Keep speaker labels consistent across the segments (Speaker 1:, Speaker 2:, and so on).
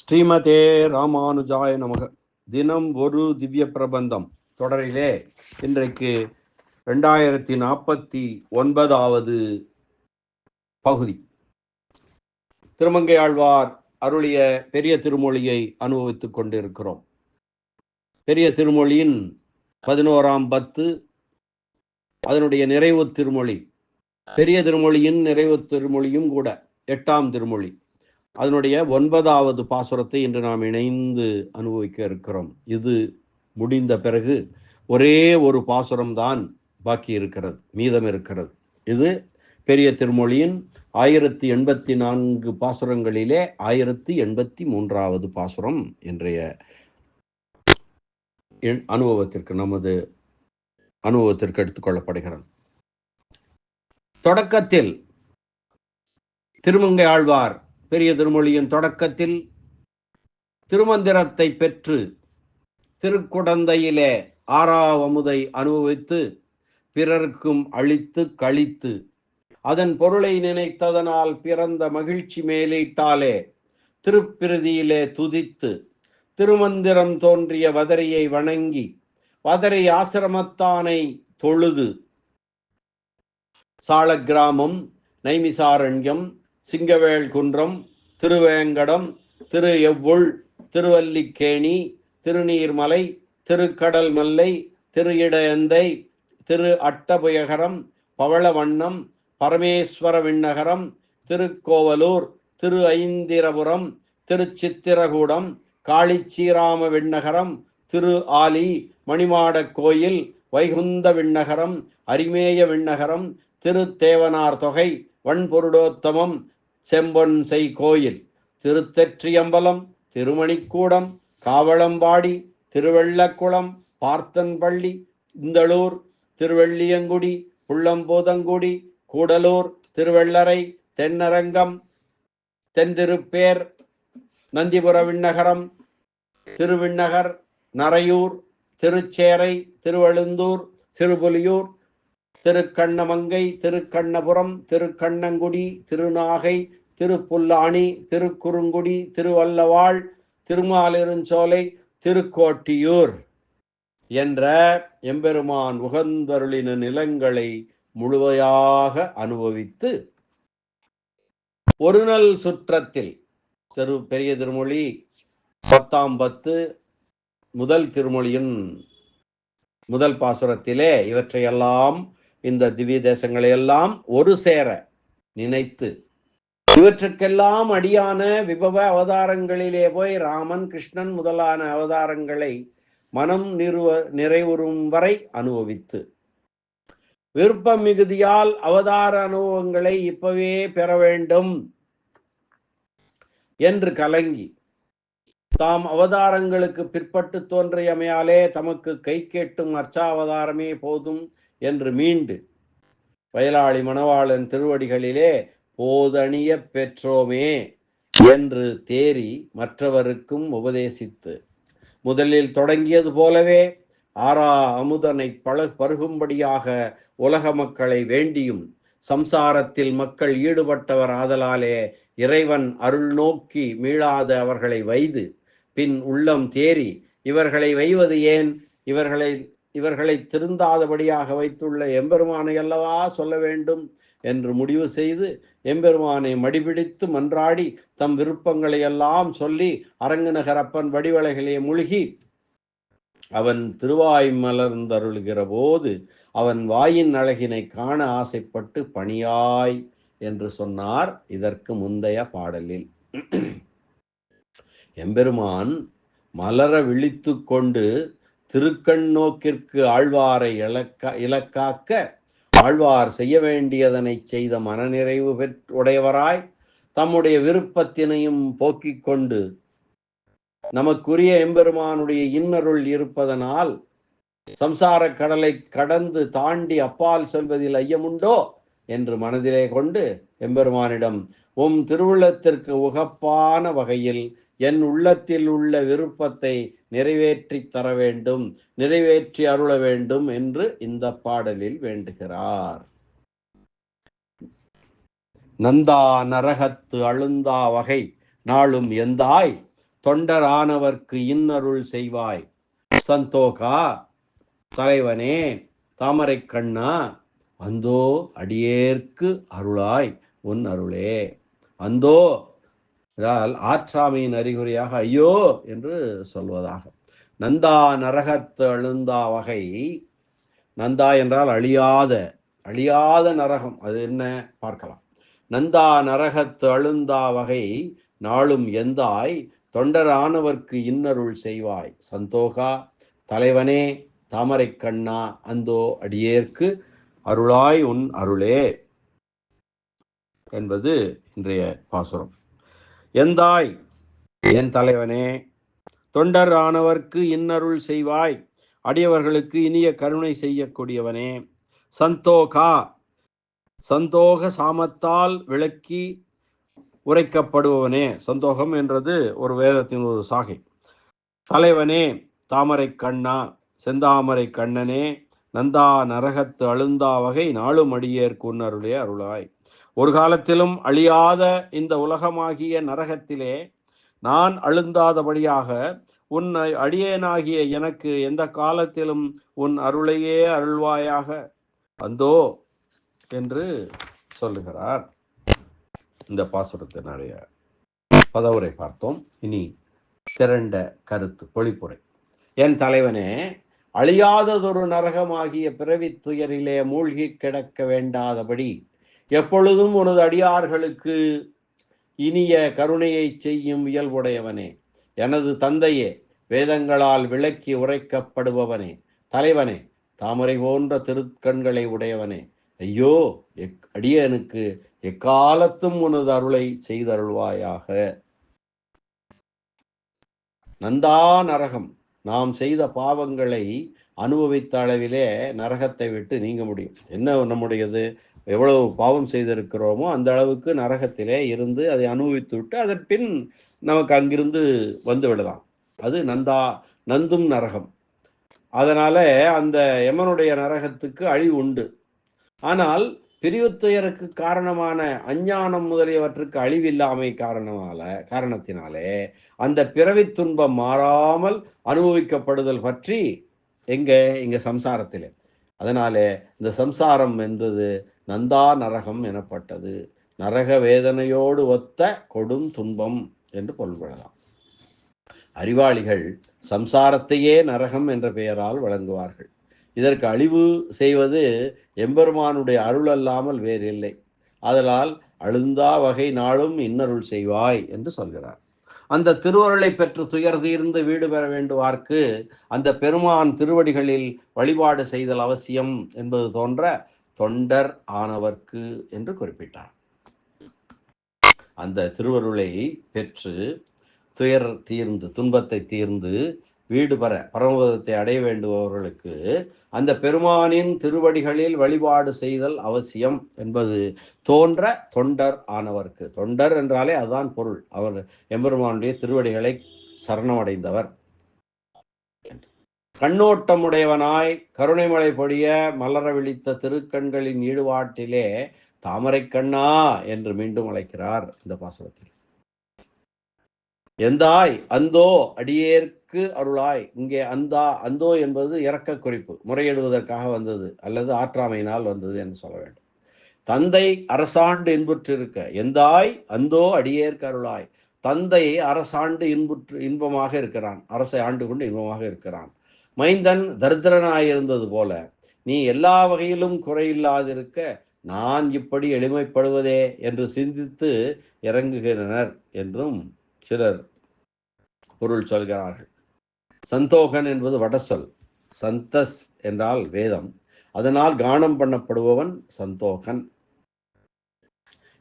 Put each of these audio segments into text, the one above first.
Speaker 1: ஸ்ரீமதே ராமானுஜாய நமக. தினம் ஒரு திவ்ய பிரபந்தம் தொடரிலே இன்றைக்கு 2049வது பகுதி. திருமங்கை ஆழ்வார் அருளிய பெரிய திருமொழியை அனுபவித்துக் கொண்டிருக்கிறோம். பெரிய திருமொழியின் 11ஆம் பத்து அதனுடைய நிறைவு திருமொழி. பெரிய திருமொழியின் நிறைவு திருமொழியும் கூட 8ஆம் திருமொழி. அதனுடைய 9வது பாசுரத்தை இன்று நாம் இணைந்து அனுபவிக்க இருக்கிறோம். இது முடிந்த பிறகு ஒரே ஒரு பாசுரம் தான் பாக்கி இருக்கிறது, மீதம் இருக்கிறது. இது பெரிய திருமொழியின் 1084 பாசுரங்களிலே 1083வது பாசுரம் இன்றைய நமது அனுபவத்திற்கு எடுத்துக்கொள்ளப்படுகிறது. தொடக்கத்தில் திருமங்கை ஆழ்வார் பெரிய திருமொழியின் தொடக்கத்தில் திருமந்திரத்தை பெற்று திருக்குடந்தையிலே ஆறாவமுதை அனுபவித்து பிறர்க்கும் அளித்து கழித்து அதன் பொருளை நினைத்ததனால் பிறந்த மகிழ்ச்சி மேலீட்டாலே திருப்பிரதியிலே துதித்து திருமந்திரம் தோன்றிய வதரியை வணங்கி வதரி ஆசிரமத்தானை தொழுது சாலக்கிராமம், நைமிசாரண்யம், சிங்கவேள் குன்றம், திருவேங்கடம், திரு எவ்வுள், திருவல்லிக்கேணி, திருநீர்மலை, திருக்கடல் மல்லை, திரு இடையந்தை, திரு அட்டபுயகரம், பவளவண்ணம், பரமேஸ்வர விண்ணகரம், திருக்கோவலூர், திரு ஐந்திரபுரம், திருச்சித்திரகூடம், காளிச்சீராம விண்ணகரம், திரு ஆலி, மணிமாடக் கோயில், வைகுந்த விண்ணகரம், அரிமேய விண்ணகரம், திருத்தேவனார் தொகை, வன்பொருடோத்தமம், செம்பொன் செய் கோயில், திருத்தெற்றியம்பலம், திருமணிக்கூடம், காவளம்பாடி, திருவெள்ளக்குளம், பார்த்தன்பள்ளி, இந்தளூர், திருவெள்ளியங்குடி, புள்ளம்போதங்குடி, கூடலூர், திருவெள்ளரை, தென்னரங்கம், தென்திருப்பேர், நந்திபுர விண்ணகரம், திருவிண்ணகர், நரையூர், திருச்சேரை, திருவழுந்தூர், சிறுபுலியூர், திருக்கண்ணமங்கை, திருக்கண்ணபுரம், திருக்கண்ணங்குடி, திருநாகை, திருப்புல்லாணி, திருக்குறுங்குடி, திருவல்லவாள், திருமாலிருஞ்சோலை, திருக்கோட்டியூர் என்ற எம்பெருமான் உகந்தருளின நிலங்களை முழுமையாக அனுபவித்து ஒரு நாள் சுற்றத்தில் பெரிய திருமொழி 10ஆம் பத்து முதல் திருமொழியின் முதல் பாசுரத்திலே இவற்றையெல்லாம், இந்த திவ்ய தேசங்களை எல்லாம் ஒரு சேர நினைத்து இவற்றுக்கெல்லாம் அடியான விபவ அவதாரங்களிலே போய் ராமன், கிருஷ்ணன் முதலான அவதாரங்களை மனம் நிறைவுறும் வரை அனுபவித்து விருப்பம் மிகுதியால் அவதார அனுபவங்களை இப்பவே பெற வேண்டும் என்று கலங்கி தாம் அவதாரங்களுக்கு பிற்பட்டு தோன்றியமையாலே தமக்கு கை கேட்டும் அர்ச்சாவதாரமே போதும் என்று மீண்டு வயலாளி மணவாளன் திருவடிகளிலே போதணிய பெற்றோமே என்று தேறி மற்றவருக்கும் உபதேசித்து முதலில் தொடங்கியது போலவே ஆறா அமுதனை பருகும்படியாக உலக மக்களை வேண்டியும் சம்சாரத்தில் மக்கள் ஈடுபட்டவர் ஆதலாலே இறைவன் அருள் நோக்கி மீளாத அவர்களை வைது பின் உள்ளம் தேறி இவர்களை வைவது ஏன், இவர்களை திருந்தாதபடியாக வைத்துள்ள எம்பெருமானை அல்லவா சொல்ல வேண்டும் என்று முடிவு செய்து எம்பெருமானை மடிபிடித்து மன்றாடி தம் விருப்பங்களை எல்லாம் சொல்லி அரங்குநகரப்பன் வடிவலைகளே மூழ்கி அவன் திருவாய் மலர்ந்தருளுகிற போது அவன் வாயின் அழகினை காண ஆசைப்பட்டு பணியாய் என்று சொன்னார். இதற்கு முந்தைய பாடலில் எம்பெருமான் மலர விழித்து கொண்டு திருக்கண் நோக்கிற்கு ஆழ்வாரை இலக்காக்க ஆழ்வார் செய்ய வேண்டியதனை செய்த மனநிறைவு உடையவராய் தம்முடைய விருப்பத்தினையும் போக்கிக் கொண்டு நமக்குரிய எம்பெருமானுடைய இன்னருள் இருப்பதனால் சம்சார கடலை கடந்து தாண்டி அப்பால் செல்வதில் ஐயமுண்டோ என்று மனதிலே கொண்டு எம்பெருமானிடம் உம் திருவுள்ளத்திற்கு உகப்பான வகையில் என் உள்ளத்தில் உள்ள விருப்பத்தை நிறைவேற்றி தர வேண்டும், நிறைவேற்றி அருள வேண்டும் என்று இந்த பாடலில் வேண்டுகிறார். நந்தா நரகத்து அழுந்தா வகை நாளும் எந்தாய் தொண்டரானவர்க்கு இன்னருள் செய்வாய். சந்தோகா, தலைவனே, தாமரை கண்ணா, அந்தோ அடியேற்கு அருளாய் உன் அருளே. அந்தோ என்றால் ஆற்றாமையின் அறிகுறியாக ஐயோ என்று சொல்வதாக. நந்தா நரகத்து அழுந்தா வகை. நந்தா என்றால் அழியாத, அழியாத நரகம். அது என்ன பார்க்கலாம். நந்தா நரகத்து அழுந்தா வகை நாளும் எந்தாய் தொண்டரானவர்க்கு இன்னருள் செய்வாய். சந்தோகா, தலைவனே, தாமரை கண்ணா, அந்தோ அடியேற்கு அருளாய் உன் அருளே என்பது இன்றைய பாசுரம். எந்தாய், என் தலைவனே, தொண்டர் ஆனவர்க்கு இன்னருள் செய்வாய், அடியவர்களுக்கு இனிய கருணை செய்யக்கூடியவனே. சந்தோகா, சந்தோக சாமத்தால் விளக்கி உரைக்கப்படுபவனே. சந்தோகம் என்றது ஒரு வேதத்தின் ஒரு சாகை. தலைவனே, தாமரை கண்ணா, செந்தாமரை கண்ணனே, நந்தா நரகத்து அழுந்தா வகை நாளும் அடியேற்கு உன்னருளே அருளாய். ஒரு காலத்திலும் அழியாத இந்த உலகமாகிய நரகத்திலே நான் அழுந்தாதபடியாக உன் அடியேனாகிய எனக்கு எந்த காலத்திலும் உன் அருளையே அருள்வாயாக அந்தோ என்று சொல்லுகிறார். இந்த பாசுரத்தினுடைய பதவுரை பார்த்தோம். இனி திரண்ட கருத்து பொழிப்புரை. என் தலைவனே, அழியாததொரு நரகமாகிய பிறவி துயரிலே மூழ்கி கிடக்க வேண்டாதபடி எப்பொழுதும் உனது அடியார்களுக்கு இனிய கருணையை செய்யும் இயல்புடையவனே, எனது தந்தையே, வேதங்களால் விளக்கி உரைக்கப்படுபவனே, தலைவனே, தாமரை போன்ற திருக்கண்களை உடையவனே, ஐயோ அடியனுக்கு எக்காலத்தும் உனது அருளை செய்தருள்வாயாக. நந்தா நரகம், நாம் செய்த பாவங்களை அனுபவித்த அளவிலே நரகத்தை விட்டு நீங்க முடியும். என்ன நம்முடையது? எவ்வளவு பாவம் செய்திருக்கிறோமோ அந்த அளவுக்கு நரகத்திலே இருந்து அதை அனுபவித்து விட்டு அதன் பின் நமக்கு அங்கிருந்து வந்து விடலாம். அது நந்தும் நரகம். அதனால அந்த யமனுடைய நரகத்துக்கு அழிவு உண்டு. ஆனால் பிரிவுத்துயருக்கு காரணமான அஞ்ஞானம் முதலியவற்றுக்கு அழிவில்லாமை காரணத்தினாலே அந்த பிறவி துன்பம் மாறாமல் அனுபவிக்கப்படுதல் பற்றி இங்க சம்சாரத்திலே. அதனாலே இந்த சம்சாரம் என்பது நந்தா நரகம் எனப்பட்டது. நரக வேதனையோடு ஒத்த கொடும் துன்பம் என்று பொருள்படலாம். அறிவாளிகள் சம்சாரத்தையே நரகம் என்ற பெயரால் வழங்குவார்கள். இதற்கு அழிவு செய்வது எம்பெருமானுடைய அருள் அல்லாமல் வேறில்லை. அதனால் அழுந்தா வகை நாளும் இன்னருள் செய்வாய் என்று சொல்கிறார். அந்த திருவருளை பெற்று துயர் தீர்ந்து வீடு பெற வேண்டுவார்க்கு அந்த பெருமான் திருவடிகளில் வழிபாடு செய்தல் அவசியம் என்பது தோன்ற தொண்டர் ஆனவர்க்கு என்று குறிப்பிட்டார். அந்த திருவருளை பெற்று துயர் தீர்ந்து, துன்பத்தை தீர்ந்து வீடு பெற பரமபதத்தை அடைய வேண்டுபவர்களுக்கு அந்த பெருமானின் திருவடிகளில் வழிபாடு செய்தல் அவசியம் என்பது தோன்ற தொண்டர் ஆனவர்க்கு. தொண்டர் என்றாலே அதுதான் பொருள். அவர் எம்பெருமானுடைய திருவடிகளை சரணமடைந்தவர். கண்ணோட்டமுடையவனாய் கருணைமழை பொழிய மலர விழித்த திருக்கண்களின் ஈடுபாட்டிலே தாமரை கண்ணா என்று மீண்டும் அழைக்கிறார் இந்த பாசுரத்தில். எந்தாய் அந்தோ அடியேற்கு அருளாய். இங்கே அந்தோ என்பது இரக்க குறிப்பு, முறையிடுவதற்காக வந்தது அல்லது ஆற்றாமையினால் வந்தது என்று சொல்ல வேண்டும். தந்தை அரசாண்டு இன்புற்றிருக்க எந்தாய் அந்தோ அடியேற்கு அருளாய். தந்தை அரசாண்டு இன்பமாக இருக்கிறான், அரசை ஆண்டு கொண்டு இன்பமாக இருக்கிறான். மைந்தன் தரித்திரனாயிருந்தது போல நீ எல்லா வகையிலும் குறையில்லாதிருக்க நான் இப்படி எளிமைப்படுவதே என்று சிந்தித்து இறங்குகிறனர் என்றும் சிலர் பொருள் சொல்கிறார்கள். சந்தோகன் என்பது வடசொல். சந்தஸ் என்றால் வேதம். அதனால் கானம் பண்ணப்படுபவன் சந்தோகன்.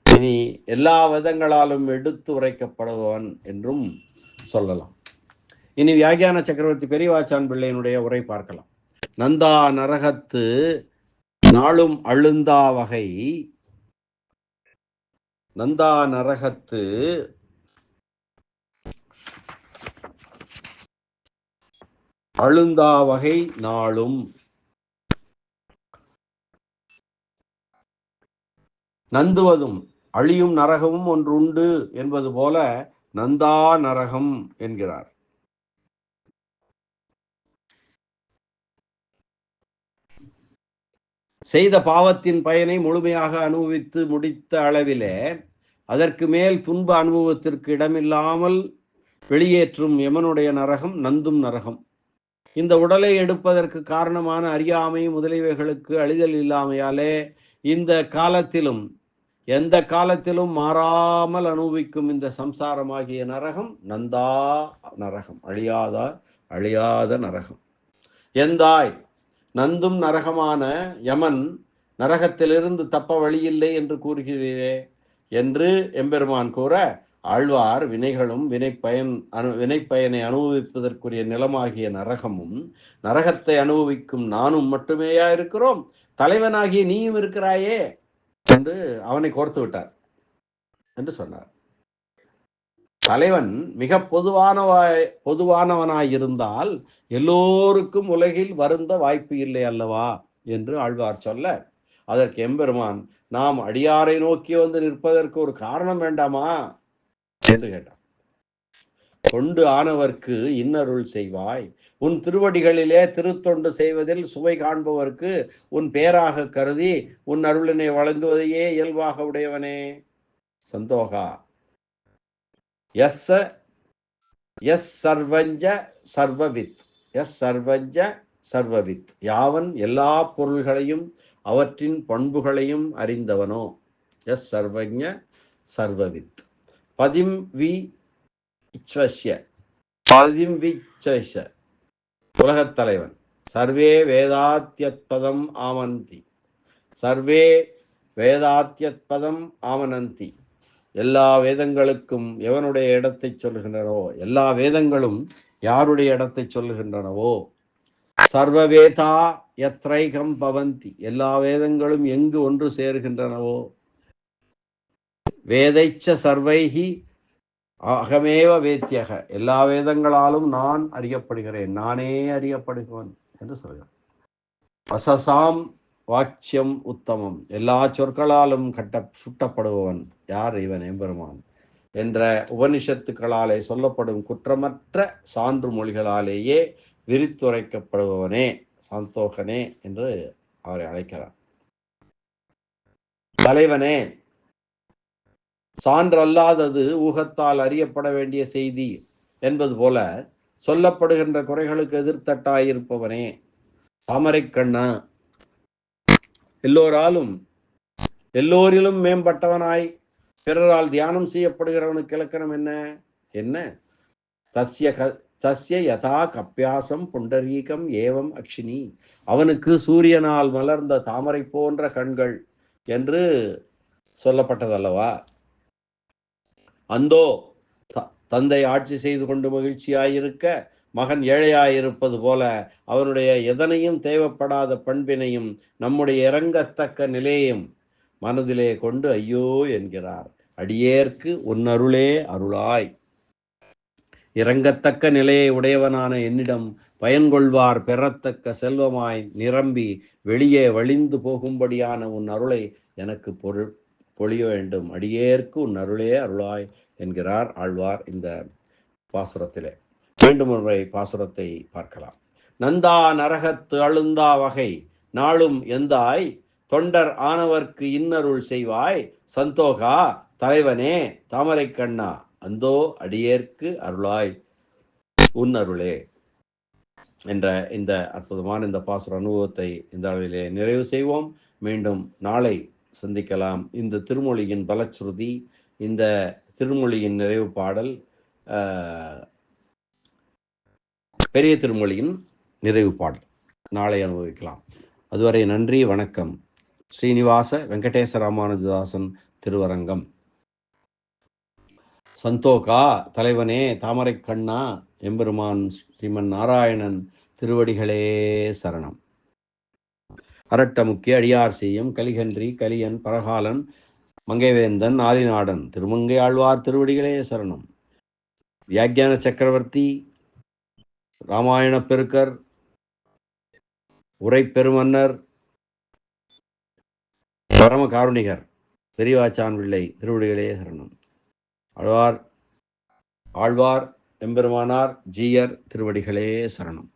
Speaker 1: இனி எல்லா விதங்களாலும் எடுத்து உரைக்கப்படுபவன் என்றும் சொல்லலாம். இனி வியாக்கியான சக்கரவர்த்தி பெரியவாச்சான் பிள்ளையினுடைய உரை பார்க்கலாம். நந்தா நரகத்து நாளும் அழுந்தா வகை. நந்தா நரகத்து அழுந்தா வகை நாளும். நந்துவதும் அழியும் நரகமும் ஒன்று உண்டு என்பது போல நந்தா நரகம் என்கிறார். செய்த பாவத்தின் பயனை முழுமையாக அனுபவித்து முடித்த அளவிலே அதற்கு மேல் துன்ப அனுபவத்திற்கு இடமில்லாமல் வெளியேற்றும் யமனுடைய நரகம் நந்தும் நரகம். இந்த உடலை எடுப்பதற்கு காரணமான அறியாமை முதலியவைகளுக்கு அழிதல் இல்லாமையாலே இந்த காலத்திலும் எந்த காலத்திலும் மாறாமல் அனுபவிக்கும் இந்த சம்சாரமாகிய நரகம் நந்தா நரகம், அழியாத நரகம். எந்தாய் நந்தும் நரகமான யமன் நரகத்திலிருந்து தப்ப வழியில்லை என்று கூறுகிறீரே என்று எம்பெருமான் கூற, ஆழ்வார் வினைகளும் வினைப்பயனை அனுபவிப்பதற்குரிய நிலமாகிய நரகமும் நரகத்தை அனுபவிக்கும் நானும் மட்டுமேயா இருக்கிறோம், தலைவனாகிய நீயும் இருக்கிறாயே என்று அவனை கோர்த்து விட்டார் என்று சொன்னார். தலைவன் மிக பொதுவானவனாயிருந்தால் எல்லோருக்கும் உலகில் வருந்த வாய்ப்பு இல்லை அல்லவா என்று ஆழ்வார் சொல்ல, அதற்கு எம்பெருமான், நாம் அடியாரை நோக்கி வந்து நிற்பதற்கு ஒரு காரணம் வேண்டாமா என்று கேட்டார். தொண்டு ஆனவர்க்கு இன்னருள் செய்வாய், உன் திருவடிகளிலே திருத்தொண்டு செய்வதில் சுவை காண்பவர்க்கு உன் பேராக கருதி உன் அருளினை வழங்குவதையே இயல்பாக உடையவனே. சந்தோகா எஸ் சர்வஞ்ச சர்வவித், யாவன் எல்லா பொருள்களையும் அவற்றின் பண்புகளையும் அறிந்தவனோ. எஸ் சர்வஜ சர்வவித். உலகத் தலைவன். சர்வே வேதாத்யத்பதம் ஆமனந்தி. எல்லா வேதங்களுக்கும் எவனுடைய இடத்தை சொல்லுகின்றனவோ, எல்லா வேதங்களும் யாருடைய இடத்தை சொல்லுகின்றனவோ. சர்வவேதா யத்ரைகம் பவந்தி, எல்லா வேதங்களும் எங்கு ஒன்று சேருகின்றனவோ. வேதைச்ச சர்வைகி அகமேவ வேத்தியக, எல்லா வேதங்களாலும் நான் அறியப்படுகிறேன், நானே அறியப்படுகிறேன் என்று சொல்கிறார். வசசாம் வாச்சியம் உத்தமம், எல்லா சொற்களாலும் சுட்டப்படுபவன் யார்? இவன் எம்பெருமான் என்ற உபனிஷத்துக்களாலே சொல்லப்படும் குற்றமற்ற சான்று மொழிகளாலேயே விரித்துரைக்கப்படுபவனே சந்தோகனே என்று அவரை அழைக்கிறார். தலைவனே, சான்றல்லாதது ஊகத்தால் அறியப்பட வேண்டிய செய்தி என்பது போல சொல்லப்படுகின்ற குறைகளுக்கு எதிர்த்தட்டாயிருப்பவனே. தாமரை கண்ணா, எல்லோரிலும் மேம்பட்டவனாய் பிறரால் தியானம் செய்யப்படுகிறவனுக்கு இலக்கணம் என்ன? தஸ்ய யதா கப்பியாசம் புண்டரீகம் ஏவம் அக்ஷினி, அவனுக்கு சூரியனால் மலர்ந்த தாமரை போன்ற கண்கள் என்று சொல்லப்பட்டதல்லவா. அந்தோ தந்தை ஆட்சி செய்து கொண்டு மகிழ்ச்சியாயிருக்க மகன் ஏழையாயிருப்பது போல அவனுடைய எதனையும் தேவைப்படாத பண்பினையும் நம்முடைய இறங்கத்தக்க நிலையும் மனதிலே கொண்டு ஐயோ என்கிறார். அடியேற்கு உன்னருளே அருளாய். இறங்கத்தக்க நிலையை உடையவனான என்னிடம் பயன்கொள்வார் பெறத்தக்க செல்வமாய் நிரம்பி வெளியே வழிந்து போகும்படியான உன் அருளை எனக்கு பொழிய வேண்டும். அடியேற்கு உன் அருளே அருளாய் என்கிறார் ஆழ்வார் இந்த பாசுரத்திலே. மீண்டும் ஒருமுறை பாசுரத்தை பார்க்கலாம். நந்தா நரகத்து அழுந்தா வகை நாளும் எந்தாய், தொண்டர் ஆனவர்க்கு இன்னருள் செய்வாய். சந்தோகா தலைவனே தாமரை கண்ணா, அந்தோ அடியேற்கு அருளாய் உன் அருளே என்ற இந்த அற்புதமான இந்த பாசுர அனுபவத்தை இந்த அளவிலே நிறைவு செய்வோம். மீண்டும் நாளை சந்திக்கலாம். இந்த திருமொழியின் பலச்சுருதி, இந்த திருமொழியின் நிறைவு பாடல், பெரிய திருமொழியின் நிறைவு பாடல் நாளை அனுபவிக்கலாம். அதுவரை நன்றி, வணக்கம். ஸ்ரீனிவாச வெங்கடேச ராமானுஜதாசன் திருவரங்கம். சந்தோகா தலைவனே தாமரை கண்ணா, எம்பெருமான் ஸ்ரீமன் நாராயணன் திருவடிகளே சரணம். அரட்ட முக்கிய அடியார் செய்யும் கலிகன்றி கலியன் பரகாலன் மங்கைவேந்தன் ஆலிநாடன் திருமங்கை ஆழ்வார் திருவடிகளே சரணம். வியாக்கியான சக்கரவர்த்தி, ராமாயண பெருக்கர், உரை பெருமன்னர், பரம காருணிகர் பெரியவாச்சான் பிள்ளை திருவடிகளே சரணம். ஆழ்வார் ஆழ்வார் எம்பெருமானார் ஜீயர் திருவடிகளே சரணம்.